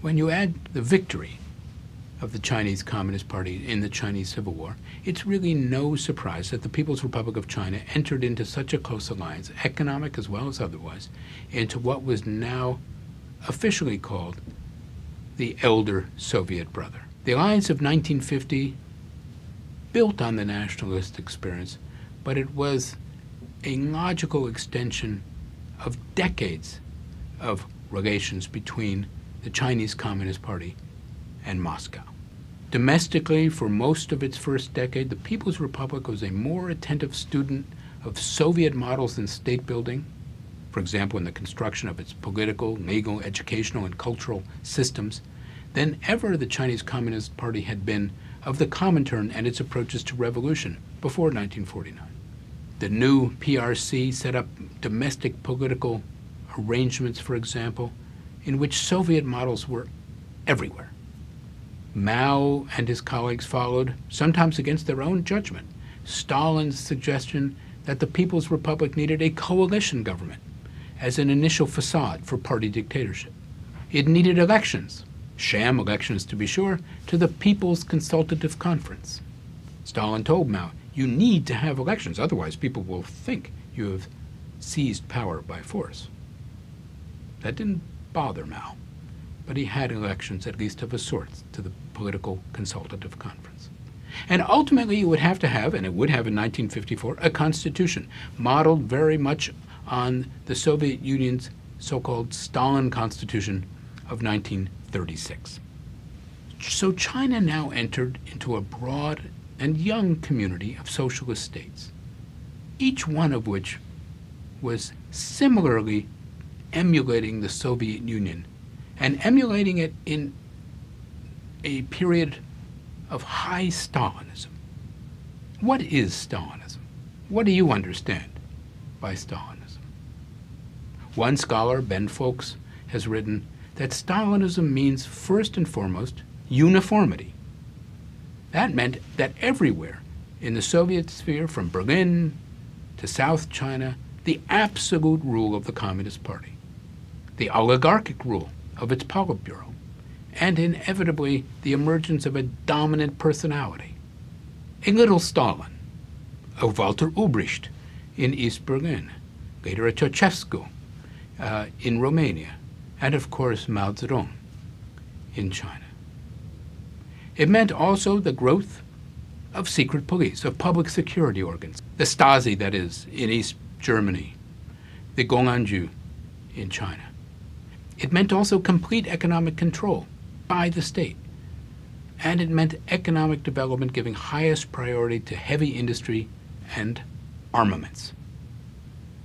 When you add the victory of the Chinese Communist Party in the Chinese Civil War, it's really no surprise that the People's Republic of China entered into such a close alliance, economic as well as otherwise, into what was now officially called the Elder Soviet Brother. The alliance of 1950 built on the nationalist experience, but it was a logical extension of decades of relations between the Chinese Communist Party and Moscow. Domestically, for most of its first decade, the People's Republic was a more attentive student of Soviet models in state building, for example, in the construction of its political, legal, educational, and cultural systems, than ever the Chinese Communist Party had been of the Comintern and its approaches to revolution before 1949. The new PRC set up domestic political arrangements, for example, in which Soviet models were everywhere. Mao and his colleagues followed, sometimes against their own judgment, Stalin's suggestion that the People's Republic needed a coalition government as an initial facade for party dictatorship. It needed elections, sham elections to be sure, to the People's Consultative Conference. Stalin told Mao, you need to have elections, otherwise people will think you have seized power by force. That didn't bother Mao, but he had elections, at least of a sort, to the Political Consultative Conference. And ultimately you would have to have, and it would have in 1954, a constitution modeled very much on the Soviet Union's so-called Stalin Constitution of 1936. So China now entered into a broad and young community of socialist states, each one of which was similarly emulating the Soviet Union and emulating it in a period of high Stalinism. What is Stalinism? What do you understand by Stalinism? One scholar, Ben Fowlkes, has written that Stalinism means first and foremost uniformity. That meant that everywhere in the Soviet sphere, from Berlin to South China, the absolute rule of the Communist Party, the oligarchic rule of its Politburo, and inevitably the emergence of a dominant personality, a little Stalin, a Walter Ulbricht in East Berlin, later a Ceausescu in Romania, and of course Mao Zedong in China. It meant also the growth of secret police, of public security organs, the Stasi, that is, in East Germany, the Gong'anju in China. It meant also complete economic control by the state. And it meant economic development giving highest priority to heavy industry and armaments.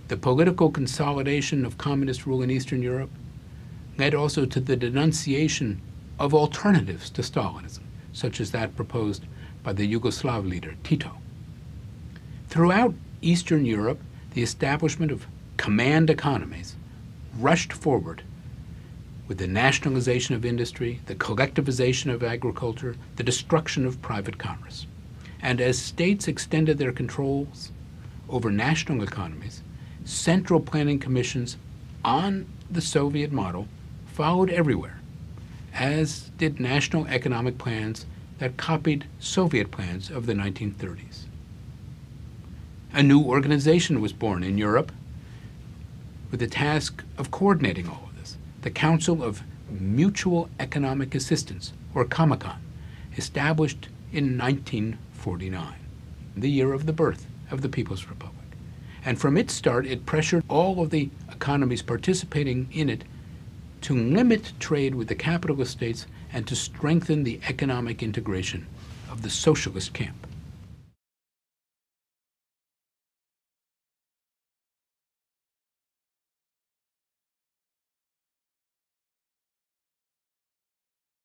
The political consolidation of communist rule in Eastern Europe led also to the denunciation of alternatives to Stalinism, such as that proposed by the Yugoslav leader Tito. Throughout Eastern Europe, the establishment of command economies rushed forward with the nationalization of industry, the collectivization of agriculture, the destruction of private commerce. And as states extended their controls over national economies, central planning commissions on the Soviet model followed everywhere, as did national economic plans that copied Soviet plans of the 1930s. A new organization was born in Europe with the task of coordinating all of this, the Council of Mutual Economic Assistance, or Comecon, established in 1949, the year of the birth of the People's Republic. And from its start, it pressured all of the economies participating in it to limit trade with the capitalist states and to strengthen the economic integration of the socialist camp.